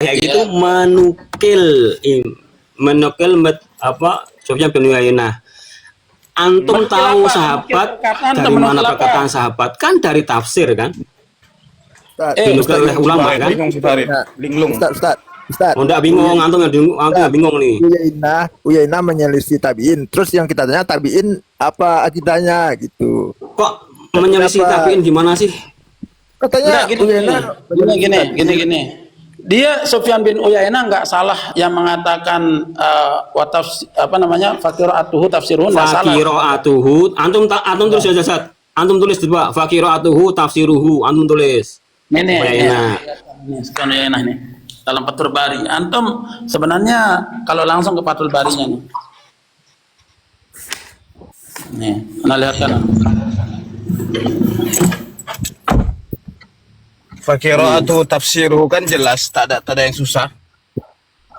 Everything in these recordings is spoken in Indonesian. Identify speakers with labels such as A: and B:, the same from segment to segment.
A: kayak gitu menukil apa Sufyan bin Uyainah. Antum tahu sahabat dari mana perkataan sahabat kan dari tafsir kan? Dinukil oleh ulama kan?
B: Linglung. Ustaz.
A: Oh, enggak bingung, antum yang bingung nih.
B: Uyainah menyelisih tabiin. Terus yang kita tanya tabiin apa akidahnya gitu.
A: Kok menyelisih tabiin gimana sih?
B: Katanya
C: gini. Dia Sufyan bin Uyainah nggak salah yang mengatakan fakiratuhu tafsiruhu nggak salah.
A: Fakiratuhu, antum tulis aja Ustaz. Antum tulis coba fakiratuhu tafsiruhu, antum tulis.
C: Ini Sufyan Uyainah nih. Dalam Fathul Bari. Antum sebenarnya kalau langsung ke Fathul Barinya nih. Nih, Anda lihat kan.
D: Fakiratu tafsiruhu kan jelas, tak ada yang susah.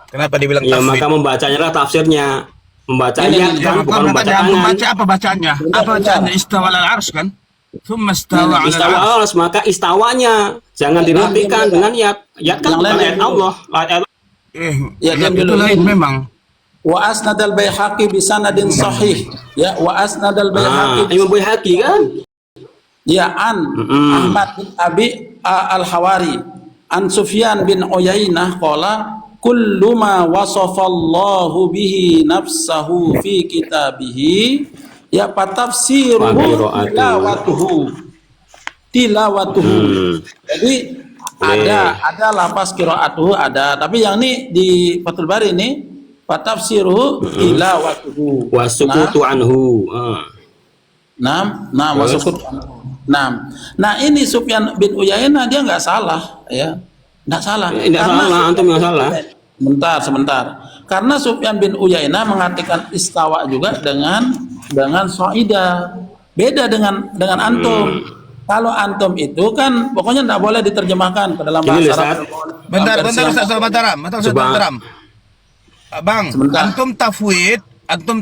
D: Kenapa dibilang
A: ya,
D: tafsir?
A: Maka membacanya lah tafsirnya. Membacanya kan bukan membaca tangan.
D: Membaca apa bacaannya? Apa bacaannya? Istawa al-arsy kan? Tsumma istawa
A: al-arsy, maka istawanya jangan dinartikan dengan yat kan bukan ayat Allah.
C: Ya kan
D: itu lain memang.
C: Wa asnadal Baihaqi bi sanadin sahih. Ya, wa asnadal Baihaqi.
A: Imam Baihaqi kan?
C: Ya, Ahmad bin Abi al-Hawari an Sufyan bin Uyainah qala kullu ma wasafallahu bihi nafsahu fi kitabihi ya patafsiruhu tilawatuhu. Jadi ada lafaz qiraatuhu ada, tapi yang ini di Fathul Bari ini patafsiruhu tilawatuhu
A: wasukutu anhu.
C: Wasukutu anhu. Nah ini Sufyan bin Uyainah dia nggak salah ya, nggak salah.
A: Nggak salah, antum yang salah.
C: Sebentar. Karena Sufyan bin Uyainah mengartikan istawa juga dengan soida, beda dengan antum. Kalau antum itu kan pokoknya nggak boleh diterjemahkan ke dalam bahasa Arab.
D: Bentar Ustaz Mataram. Bang,
C: sebentar.
D: Antum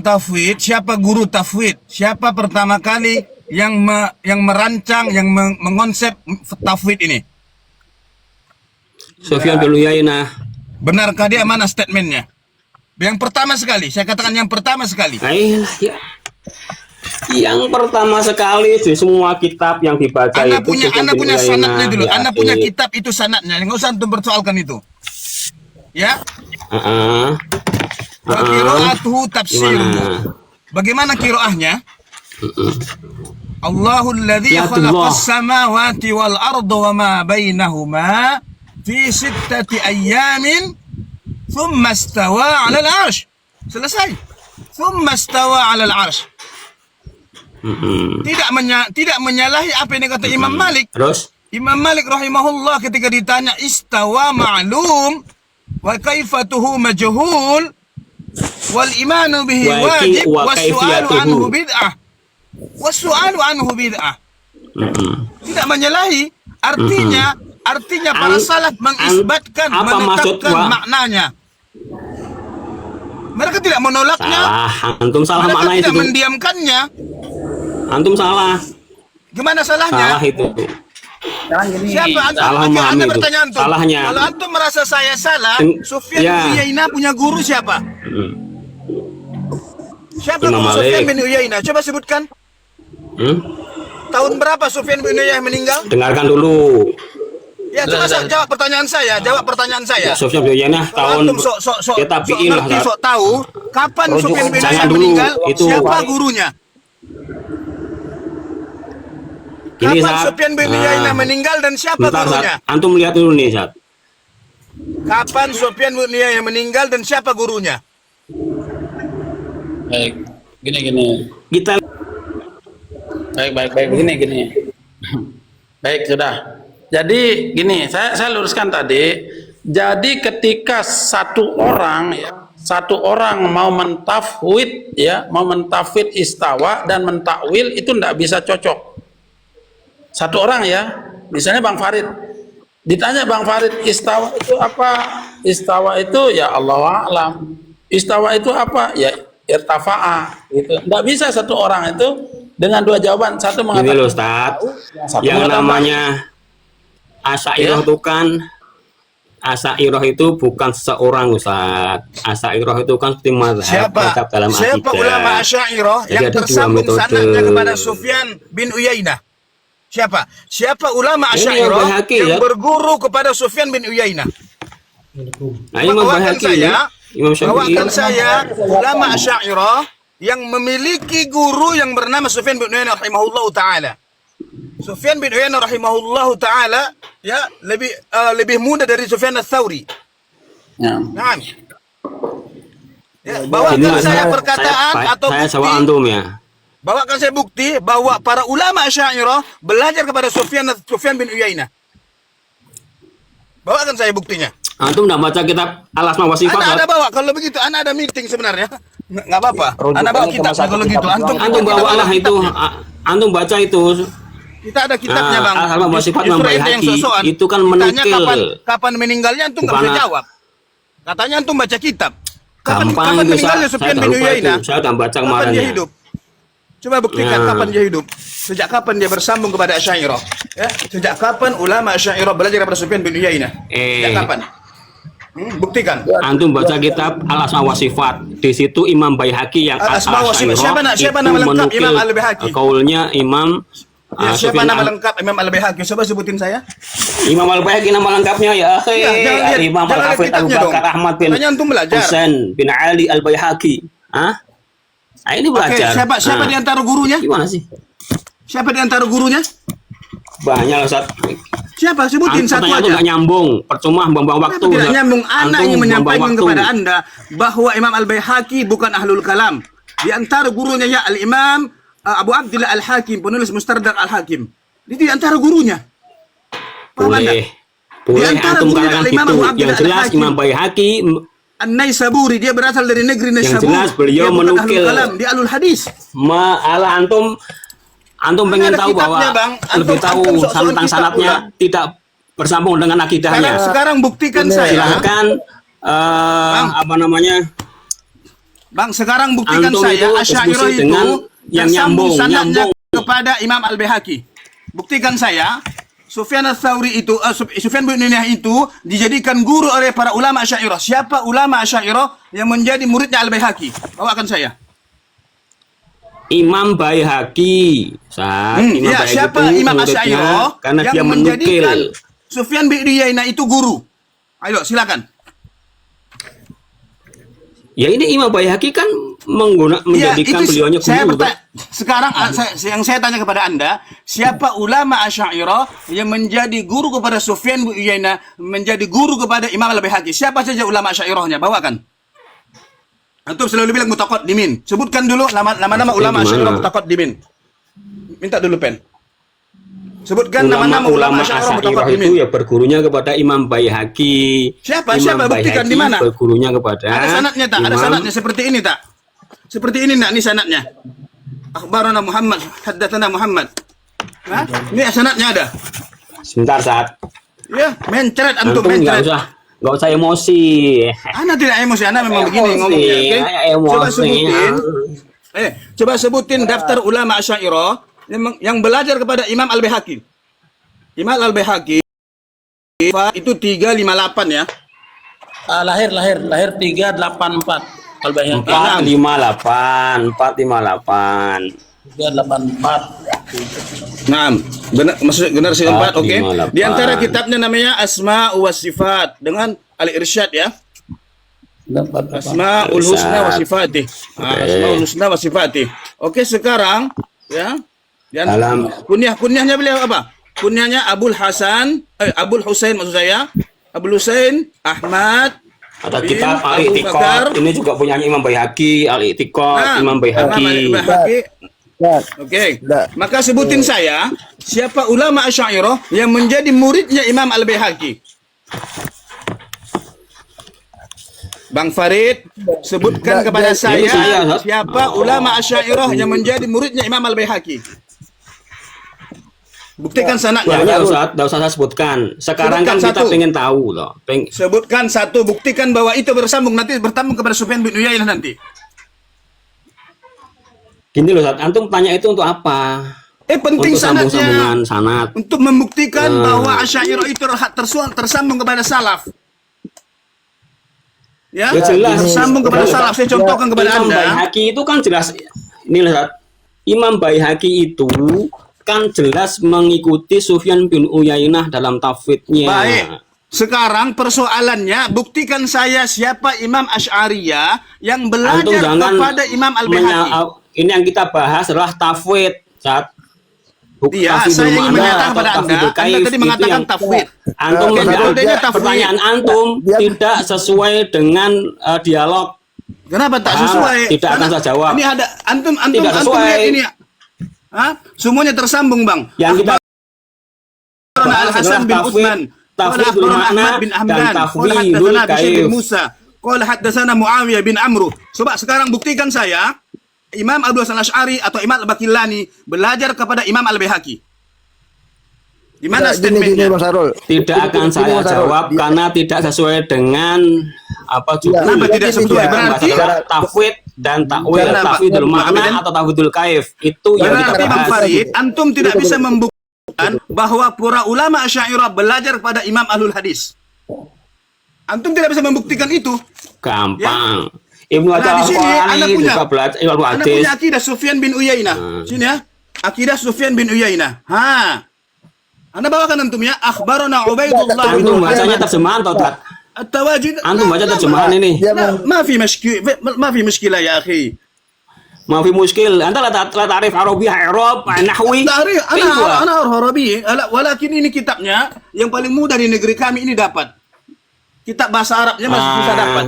D: tafwid, siapa guru tafwid? Siapa pertama kali yang merancang, yang mengonsep tafwid ini?
A: Sufyan bin Uyainah.
D: Benarkah dia? Mana statementnya? Yang pertama sekali, saya katakan yang pertama sekali.
A: Yang pertama sekali di semua kitab yang dibaca
D: Anda
A: itu
D: punya sanadnya dulu. Anda punya
A: akhir.
D: kitab itu sanadnya. Nggak usah antum persoalkan itu. Ya? Wa qiraatuhu tafsiruhu. Bagaimana qiraahnya? Allahul ladzi khalaqas samawati wal arda wa ma bainahuma fi sittati ayyamin thumma istawa 'alal 'arsy. Selesai. Thumma istawa 'alal 'arsy. Tidak menyalahi apa yang dikata Imam Malik.
A: Terus
D: Imam Malik rahimahullah ketika ditanya istawa ma'lum wa kaifatuhu majhul wal imanu bihi wajib was-su'alu anhu bid'ah. Was-su'alu anhu bid'ah. Tidak menyalahi, artinya para salaf mengisbatkan, menetapkan maknanya. Mereka tidak menolaknya.
A: Antum salah
D: mereka
A: makna
D: tidak
A: itu.
D: Mendiamkannya.
A: Antum salah.
D: Gimana salahnya?
A: Salah itu.
D: Siapa Anda bertanya antum?
A: Salahnya.
D: Kalau antum merasa saya salah, Sufyan bin Uyainah punya guru siapa? Siapa
A: Imam
D: guru
A: Malik.
D: Sufyan bin Uyainah? Coba sebutkan. Tahun berapa Sufyan bin Uyainah meninggal?
A: Dengarkan dulu.
D: Ya, coba jawab pertanyaan saya.
A: Sufyan bin Uyainah tahun kita bikin lah.
D: Sok tahu kapan Sufyan bin Uyainah
A: dulu,
D: meninggal?
A: itu.
D: Siapa gurunya? Kapan Sufyan bin Uyainah meninggal dan siapa gurunya?
A: Antum lihat dulu nih, Zat.
D: Kapan Sufyan bin Uyainah meninggal dan siapa gurunya?
C: Baik, gini.
A: Kita
C: Baik, gini. Baik, sudah. Jadi gini, saya luruskan tadi. Jadi ketika satu orang mau mentafwid istawa dan mentakwil itu tidak bisa cocok. Satu orang ya, misalnya Bang Farid. Ditanya Bang Farid, istawa itu apa? Istawa itu ya Allahu a'lam. Istawa itu apa? Ya irtafa'a gitu. Tidak bisa satu orang itu dengan dua jawaban. Satu mengatakan
A: ini loh, Ustaz. Yang namanya Asy'ariyah itu kan Asy'ariyah itu bukan seorang Ustaz. Asy'ariyah itu kan seperti mazhab dalam
D: siapa
A: akidah.
D: ulama Asy'ariyah
A: Jadi
D: yang
A: ada dua
D: tersambung
A: metode.
D: sanadnya kepada Sufyan bin Uyainah? Siapa ulama
A: Ini yang
D: Asy'ariyah
A: Baihaqi,
D: yang
A: ya.
D: berguru kepada Sufyan bin Uyainah?
A: Nah, Imam Baihaqi ya. Imam Syafi'i.
D: Bawakan saya ulama Asy'ariyah yang memiliki guru yang bernama Sufyan bin Uyainah rahimahullahu taala. Sufyan bin Uyainah rahimahullahu taala ya lebih muda dari Sufyan ats-Tsauri.
C: Ya.
D: Nah. Ya, bawakan
A: Ini
D: saya perkataan atau
A: saya
D: bukti.
A: jawab antum ya.
D: Bawakan saya bukti bahwa para ulama Asy'ariyah belajar kepada Sufyan bin Uyainah. Bawakan saya buktinya.
A: Antum enggak baca kitab Al-Asma wa Sifat?
D: Anda ada bawa kalau begitu, Anda ada meeting sebenarnya. Nggak apa-apa. Anda bawa kitabnya kalau gitu.
A: Antum bawalah itu. Antum baca itu.
D: Kita ada kitabnya, Bang.
A: Al-Asma wa Sifat Imam
D: Justru ente yang
A: Baihaqi.
D: sok-sokan.
A: Itu kan
D: Ditanya
A: menukil.
D: kapan meninggalnya antum nggak
A: Bukan-
D: bisa jawab. Katanya antum baca kitab. Kapan
A: Gampang itu,
D: meninggalnya
A: saya
D: Sufyan
A: udah
D: bin
A: lupa
D: Uyainah?
A: itu. Saya udah baca
D: Kapan
A: kemarin
D: dia
A: ya.
D: hidup? Coba buktikan
A: Ya.
D: kapan dia hidup. Sejak kapan dia bersambung kepada Asy'ariyah? Ya, sejak kapan ulama Asy'ariyah belajar kepada Sufyan bin Uyainah? Sejak kapan? Buktikan.
A: Antum baca kitab Al-Asma wa Sifat. Di situ Imam Baihaqi yang
D: Al-Asma wa Sifat. Siapa nama
A: itu
D: lengkap
A: menukil
D: Imam Al-Baihaqi?
A: kaulnya Imam
D: Ya, siapa
A: Sufyan
D: nama lengkap Imam Al-Baihaqi? Coba sebutin saya.
A: Imam Al-Baihaqi nama lengkapnya ya.
D: Ya, jangan lihat-
A: Imam
D: jangan lihat
A: Al-Hafidz Abu
D: kitabnya
A: Bakar
D: dong.
A: Ahmad bin
D: Katanya antum belajar.
A: Husain bin Ali Al-Baihaqi. Hah? Nah, ini
D: Oke,
A: belajar.
D: siapa di antara gurunya?
A: Gimana sih?
D: Siapa di antara gurunya?
A: Banyak lah Ustaz.
D: Siapa? Sebutin satu
A: Pertanyaan itu
D: aja.
A: nggak nyambung, percuma buang-buang waktu.
D: Kenapa tidak
A: Ustaz.
D: nyambung? Anak
A: Antum
D: ingin
A: buang-buang
D: menyampaikan
A: waktu.
D: kepada Anda bahwa Imam Al-Baihaqi bukan ahlul kalam. Di antara gurunya ya Al-Imam Abu Abdillah Al-Hakim, penulis Mustadrak Al-Hakim. Itu di antara gurunya. Paham Anda?
A: Boleh. Boleh
D: antara
A: antum
D: guru
A: katakan
D: Al-Imam
A: gitu.
D: Abu Abdillah
A: Yang jelas
D: Al-Hakim.
A: Imam Baihaqi
D: An-Naisaburi, dia berasal dari negeri Naisabur.
A: jelas beliau
D: Dia bukan
A: menukil.
D: ahlul kalam, dia ahlul hadis.
A: ala antum pengen
D: ada
A: tahu bahwa
D: kitabnya, Bang.
A: lebih tahu
D: Antum sok-sokan
A: tentang
D: kitab
A: sanatnya
D: pula.
A: tidak bersambung dengan akidahnya.
D: Sekarang buktikan saya.
A: Silahkan apa namanya?
D: Bang, sekarang buktikan
A: Antum
D: saya
A: itu
D: Asy'ariyah
A: diskusi
D: itu
A: dengan yang
D: tersambung
A: nyambung.
D: sanadnya kepada Imam Al-Baihaqi. Buktikan saya Sufyan ats-Tsauri itu Sufyan bin Uyainah itu dijadikan guru oleh para ulama Asy'ariyah. Siapa ulama Asy'ariyah yang menjadi muridnya Al-Baihaqi? Bawakan saya.
A: Imam Baihaqi. Imam
D: Ya,
A: Baihaqi
D: siapa
A: itu
D: Imam
A: muridnya
D: Asy'ariyah
A: karena
D: yang
A: dia
D: menjadikan
A: menukil.
D: Sufyan bin Uyainah itu guru? Ayo, silakan.
A: Ya ini Imam Baihaqi kan menjadikan beliaunya
D: saya
A: guru.
D: bertanya, sekarang yang saya tanya kepada Anda, siapa ulama Asy'ariyah yang menjadi guru kepada Sufyan bin Uyainah, menjadi guru kepada Imam Al-Baihaqi? Siapa saja ulama Asy'ariyahnya? Bawakan. Antum selalu bilang mutaqaddimin. Sebutkan dulu nama-nama ulama Asy'ariyah mutaqaddimin. Minta dulu pen. Sebutkan nama-nama ulama Asy'ariyah
A: itu
D: mutaqaddimin.
A: ya bergurunya kepada Imam Baihaqi.
D: Siapa?
A: Imam
D: Siapa? Buktikan
A: Baihaqi
D: di mana?
A: Bergurunya kepada
D: Ada sanadnya tak? Ada sanadnya seperti ini tak? Seperti ini tak? Ini sanadnya. Akhbarana Muhammad, haddatsana Muhammad. Hah? Ini sanadnya ada.
A: Sebentar saat.
D: Ya, mencret antum
A: Antum
D: mencret.
A: nggak usah emosi.
D: Anda tidak emosi, Anda memang begini
A: Emosi,
D: ngomongnya, oke?
A: emosi.
D: Coba sebutin. Coba sebutin daftar ulama Asy'ariyah yang belajar kepada Imam Al-Baihaqi. Imam Al-Baihaqi itu 358 ya.
C: Lahir 384 Al-Baihaqi.
A: 458.
C: 384.
D: Nah, benar maksud generasi keempat, oke.
A: 458.
D: Di antara kitabnya namanya Asma wa Sifat dengan Al-Irsyad ya. Asmaul Husna wa Sifatih. Asmaul Husna wa Sifatih. Oke, sekarang ya.
A: Dalam
D: Kunyahnya beliau apa? Kunyahnya Abul Husain maksud saya. Abul Husain Ahmad
A: ada
D: bin
A: kitab
D: Abu Bakar.
A: Al-I'tiqad. Ini juga punyanya Imam Baihaqi. Al-I'tiqad Imam Baihaqi.
D: Oke. Maka sebutin saya siapa ulama Asy'ariyah yang menjadi muridnya Imam Al-Baihaqi. Bang Farid, sebutkan kepada saya siapa ulama Asy'ariyah yang menjadi muridnya Imam Al-Baihaqi. Buktikan sanadnya.
A: Nggak usah saya sebutkan. Sekarang
D: Sebutkan
A: kan kita
D: satu.
A: pengen tahu loh.
D: Sebutkan satu, buktikan bahwa itu bersambung nanti bertambung kepada Sufyan bin Uyainah nanti.
A: Gini loh, Ustaz. Antum tanya itu untuk apa?
D: Penting
A: Untuk
D: sanadnya.
A: sambung-sambungan sanad.
D: Untuk membuktikan bahwa Asy'ariyah itu tersambung kepada salaf. Ya,
A: Ya jelas.
D: sambung kepada salaf. Saya contohkan kepada
A: Imam
D: Anda.
A: Baihaqi itu kan jelas, ini lihat, Imam Baihaqi itu kan jelas mengikuti Sufyan bin Uyainah dalam tafwidnya.
D: Baik. Sekarang persoalannya, buktikan saya siapa Imam Asy'ariyah yang
A: Antum
D: belajar
A: jangan
D: kepada Imam Al-Baihaqi.
A: ini yang kita bahas adalah tafwid, saat
D: Iya, saya ingin menyatakan kepada Anda tadi mengatakan tafwid.
A: Antum
D: Oke, metodenya tafwid.
A: pertanyaan antum tidak sesuai dengan dialog.
D: Kenapa tak sesuai?
A: Tidak akan saya jawab.
D: Ini ada antum
A: Tidak sesuai.
D: lihat ini. Hah? Semuanya tersambung, Bang.
A: Yang kita
D: Al-Hasan bin Utsman,
A: tafwidul makna
D: bin
A: dan
D: Hamdan,
A: tafwidul
D: bin
A: kaif.
D: Musa, qala haddatsana Muawiyah bin Amr. Coba sekarang buktikan saya Imam Abu Hasan Asy'ari atau Imam Al-Baqillani belajar kepada Imam Al-Baihaqi. Di mana
B: Gini,
D: statementnya?
B: Bang Sarul.
A: Tidak akan saya
B: Bang Sarul.
A: jawab karena tidak sesuai dengan apa juga.
D: Kenapa tidak sesuai? Berarti
A: tafwid dan takwil,
D: Kenapa?
A: tafwidul makna
D: Kenapa?
A: atau tafwidul kaif itu yang kita
D: Berarti Bang
A: bahas.
D: Farid, antum tidak bisa membuktikan bahwa para ulama Asy'ariyah belajar kepada Imam Ahlul Hadis. Antum tidak bisa membuktikan itu.
A: Gampang. Ibnu
D: Nah, di sini Anda
A: Al-Qarani
D: punya,
A: juga belajar ilmu
D: Anda
A: hadis.
D: punya akidah Sufyan bin Uyainah. Sini ya. Akidah Sufyan bin Uyainah. Anda bawakan antum ya. Akhbarana Ubaidullah bin
A: Antum bacanya terjemahan atau tak?
D: At-Tawajid.
A: Antum baca terjemahan ini.
D: ما في مشكلة يا أخي.
A: Ma fi muskil. Anta la ta'rif Arabiyyah, I'rab, nahwi.
D: Tarik, أنا أعرف عربي ولكن ini kitabnya yang paling mudah di negeri kami ini dapat. Kitab bahasa Arabnya masih susah dapat.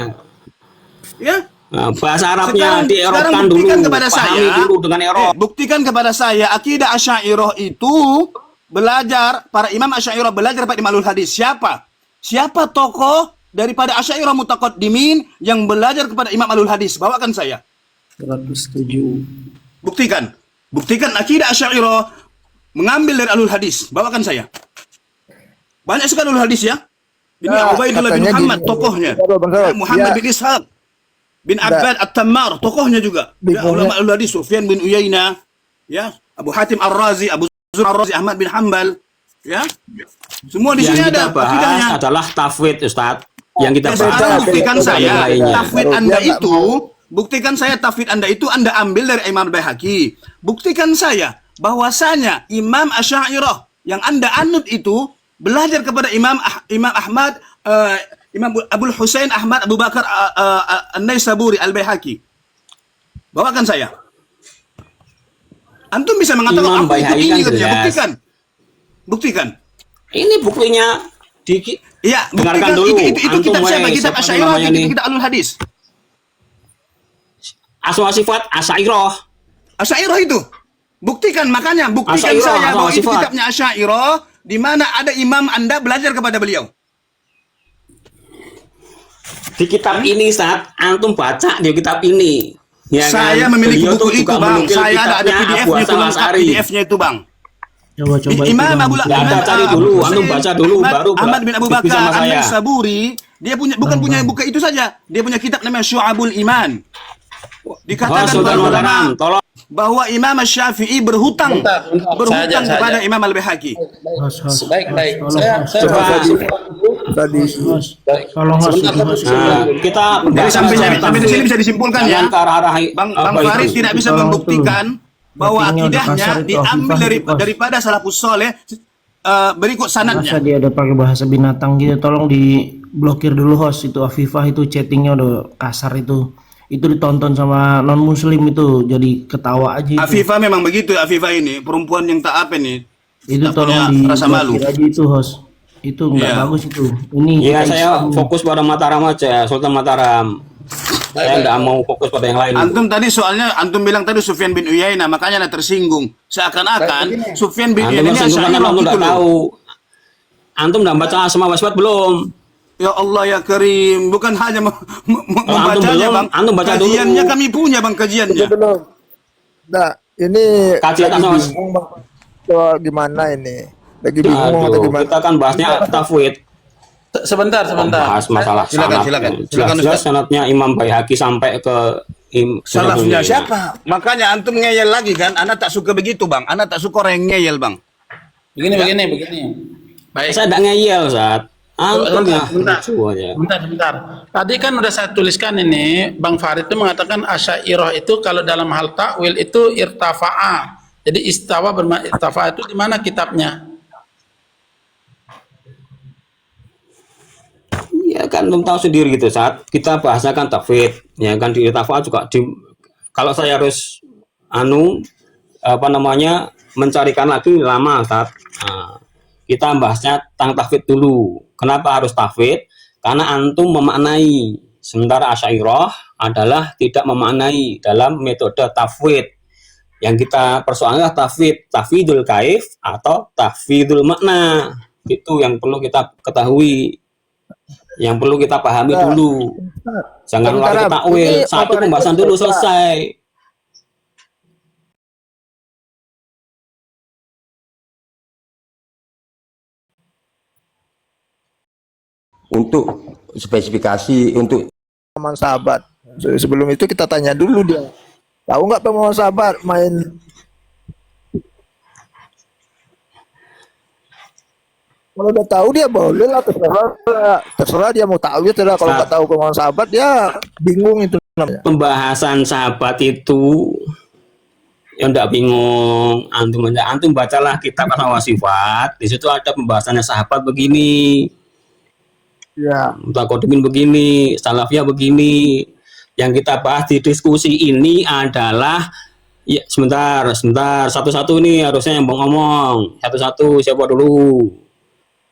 D: Ya.
A: Nah, bahasa Arabnya
D: Sekarang
A: dierobkan dulu.
D: buktikan kepada
A: Pahami
D: saya.
A: dulu dengan Eropa.
D: Buktikan kepada saya akidah Asy'ariyah itu belajar, para imam Asy'ariyah belajar pada Imam Al-Hadis. Siapa? Siapa tokoh daripada Asy'ariyah mutaqaddimin yang belajar kepada Imam Al-Hadis? Bawakan saya.
E: 107.
D: Buktikan. Buktikan akidah Asy'ariyah mengambil dari Al-Hadis. Bawakan saya. Banyak sekali Al-Hadis ya. Ini
B: Nah,
D: Ubaidullah bin
B: katanya
D: Muhammad
B: gini,
D: tokohnya.
B: Bang Sarul,
D: Muhammad
B: ya.
D: bin Ishaq bin Abbad At-Tammar tokohnya juga. Ya,
B: Bingungnya-
D: ulama Al-Hadis Sufyan bin Uyainah, ya, Abu Hatim Ar-Razi, Abu Zur Ar-Razi, Ahmad bin Hanbal, ya. Semua di sini
A: Yang
D: ada
A: kita bahas
D: akidahnya.
A: adalah tafwid, Ustaz. Yang kita
D: Ya,
A: bahas
D: sekarang
A: tafwid
D: buktikan
A: bukan
D: saya
A: yang lainnya.
D: tafwid
B: Baru
D: Anda
B: dia nggak
D: itu, buktikan saya tafwid Anda itu Anda ambil dari Imam Baihaqi. Buktikan saya bahwasanya Imam Asy'ariyah yang Anda anut itu belajar kepada Imam Ahmad, Imam Abul Husain Ahmad Abu Bakar An-Naisaburi Al-Baihaqi. Bawakan saya. Antum bisa mengatakan
A: Imam
D: aku ikut
A: Baihaqi
D: ini
A: kan
D: katanya.
A: jelas.
D: Buktikan. Buktikan.
A: Ini buktinya di
D: Iya,
A: dengarkan
D: buktikan
A: dulu.
D: itu
A: Antum
D: kitab siapa?
A: mulai
D: Kitab
A: siapa
D: Asy'ariyah,
A: namanya nih?
D: kitab Ahlul Hadis.
A: Asma sifat Asy'ariyah.
D: Asy'ariyah itu. Buktikan, makanya buktikan
A: Asy'ariyah,
D: saya bahwa
A: asma
D: itu
A: sifat.
D: kitabnya Asy'ariyah di mana ada imam Anda belajar kepada beliau.
A: Di kitab ini saat antum baca di kitab ini. Ya
D: Saya
A: kan?
D: memiliki
A: Beliau
D: buku
A: tuh
D: itu,
A: juga
D: Bang.
A: menukil
D: Saya ada
A: kitabnya
D: PDF-nya
A: Abu
D: itu
A: Hasan
D: lengkap,
A: Asy'ari.
D: PDF-nya itu, Bang.
E: Coba
D: Imam
E: itu, Bang.
D: Abu
A: Ya, Anda cari dulu, antum baca dulu, baru
D: Ahmad bin Abu
A: diskusi sama
D: Bakar
A: saya.
D: An-Naisaburi, dia punya bukan punya buku itu saja, dia punya kitab namanya Syu'abul Iman. Dikatakan
A: Sultan
D: para
A: Mataram,
D: ulama
A: tolong.
D: bahwa Imam Syafi'i berhutang
C: Bentar,
D: berhutang
C: saja.
D: kepada Imam Al-Baihaqi.
E: Host.
C: Baik.
E: Tolong,
C: Saya
A: Coba.
B: Tadi
E: host. Tolong host.
C: Sebentar,
E: Host.
A: Nah, kita
D: Jadi sampai di sini bisa disimpulkan ya.
A: jangan ke arah-arah
D: Bang
A: apa
D: Farid
A: itu.
D: tidak bisa
E: Tolong
D: membuktikan bahwa
E: Votingnya udah
D: akidahnya
E: kasar itu,
D: diambil
E: Afifah itu, Bos.
D: daripada salafus soleh berikut
E: Masa
D: sanadnya.
E: dia ada pakai bahasa binatang gitu, tolong diblokir dulu host. Itu Afifah itu chattingnya udah kasar itu. Itu ditonton sama non muslim itu jadi ketawa aja itu.
D: Afifah memang begitu, Afifah ini perempuan yang tak apa nih.
E: Itu
D: tak
E: tolong
D: punya rasa malu.
E: diblokir aja itu host. Itu nggak
D: Iya.
E: bagus itu. Ini
A: Iya,
E: kita
A: saya
E: Islam.
A: fokus pada Mataram aja, Sultan Mataram. Saya tidak mau fokus pada yang lain.
D: Antum tadi soalnya antum bilang tadi Sufyan bin Uyainah, makanya anda tersinggung. Seakan-akan Sufyan bin
A: Antum
D: Uyainah ini
A: tersinggung karena
D: Asy'ariyah
A: antum
D: gitu
A: tidak
D: loh.
A: tahu. Antum udah baca Asma wa Sifat belum?
D: Ya Allah ya Karim, bukan hanya membacanya
A: belum,
D: Bang.
A: antum baca dulu.
D: Kajiannya kami punya Bang, kajiannya.
B: belum. Nah, ini
A: Kajian
B: lagi
A: Mas.
B: bingung Bang. So, gimana ini? Lagi bingung atau
A: Aduh,
B: gimana?
A: kita kan bahasnya tafwid.
C: Sebentar.
A: Bahas masalah
D: Silakan,
A: sanad.
D: silakan,
A: Jelas
D: Ustaz.
A: sanadnya Imam Baihaqi sampai ke
D: Salafnya
A: Sunan
D: siapa? Makanya antum ngeyel lagi kan? Anda tak suka begitu Bang. Anda tak suka orang yang ngeyel Bang.
C: Begini. Baik.
A: Saya tidak ngeyel, Ustaz. Antum ya
C: Sebentar,
A: lucu aja.
C: sebentar. Tadi kan udah saya tuliskan ini, Bang Farid itu mengatakan Asy'ariyah itu kalau dalam hal takwil itu irtafa'a. Jadi istawa bermakna irtafa'a itu di mana kitabnya?
A: Ya kan belum tahu sendiri gitu saat kita bahasakan tafwid ya kan di tafa juga di, kalau saya harus apa namanya mencarikan lagi lama saat kita bahasnya tentang tafwid dulu. Kenapa harus tafwid? Karena antum memaknai, sementara Asy'ariyah adalah tidak memaknai dalam metode tafwid. Yang kita persoalkan tafwidul kaif atau tafwidul makna. Itu yang perlu kita ketahui. Yang perlu kita pahami dulu. Jangan lari ke takwil. Satu pembahasan dulu selesai.
F: Untuk spesifikasi untuk
B: Pemahaman sahabat. Sebelum itu kita tanya dulu dia. Tahu nggak pemahaman sahabat main? Kalau udah tahu dia boleh lah, terserah dia mau tahu ya. Kalau nggak tahu pemahaman sahabat ya bingung itu namanya.
A: Pembahasan sahabat itu yang enggak bingung, antum bacalah kitab Al-Wasifat, di situ ada pembahasannya sahabat begini.
B: Ya.
A: Mutakodimin begini, salafiyah begini. Yang kita bahas di diskusi ini adalah ya, sebentar satu-satu nih harusnya yang ngomong satu-satu siapa dulu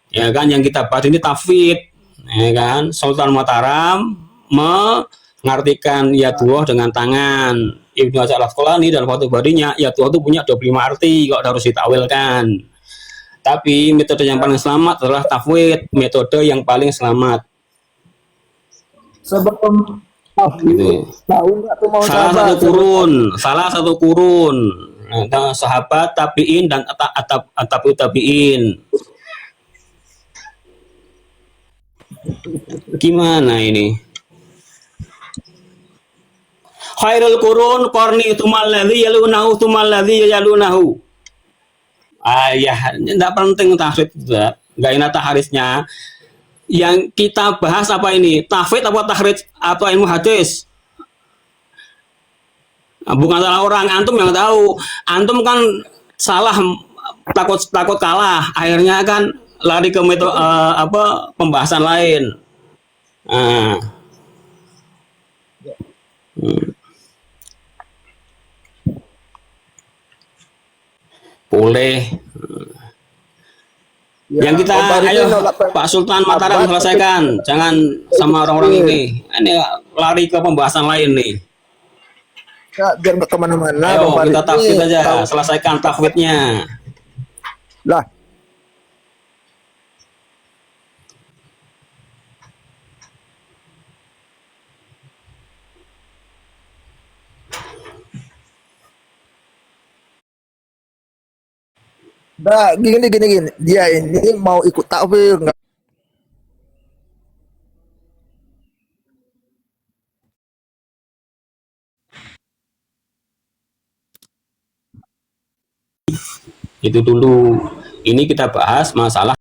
A: ya kan. Yang kita bahas ini tafwid ya kan. Sultan Mataram mengartikan yadullah dengan tangan. Ibnu Hajar Al-Asqalani dalam Fathul Barinya yadullah itu punya 25 arti kok harus ditakwilkan. Tapi metode yang paling selamat adalah tafwid, metode yang paling selamat.
B: Sebelum
A: Gitu.
B: tahu nggak pemahaman sahabat?
A: Salah satu kurun. Nah, sahabat, tabiin dan tabi'ut tabiin. Gimana ini? Khairul qurun qarni tumal ladzi yalunahu tumal ladzi yalunahu. Ya, tidak penting tafsir juga, nggak enak taharisnya. Yang kita bahas apa ini? Tafwid apa tahrij atau ilmu hadis? Bukan salah orang, antum yang tahu. Antum kan salah, takut kalah, akhirnya kan lari ke metode pembahasan lain. Boleh.
B: Ya,
A: Yang kita ayo Pak Sultan Mataram selesaikan, jangan sama orang-orang ini. Ini lari ke pembahasan lain nih.
B: Ya, biar nggak kemana-mana.
A: Ayo kita tafwid aja,
B: Tahu.
A: selesaikan tafwidnya.
B: Lah, gini. Dia ini mau ikut takwil nggak?
A: Itu dulu. Ini kita bahas masalah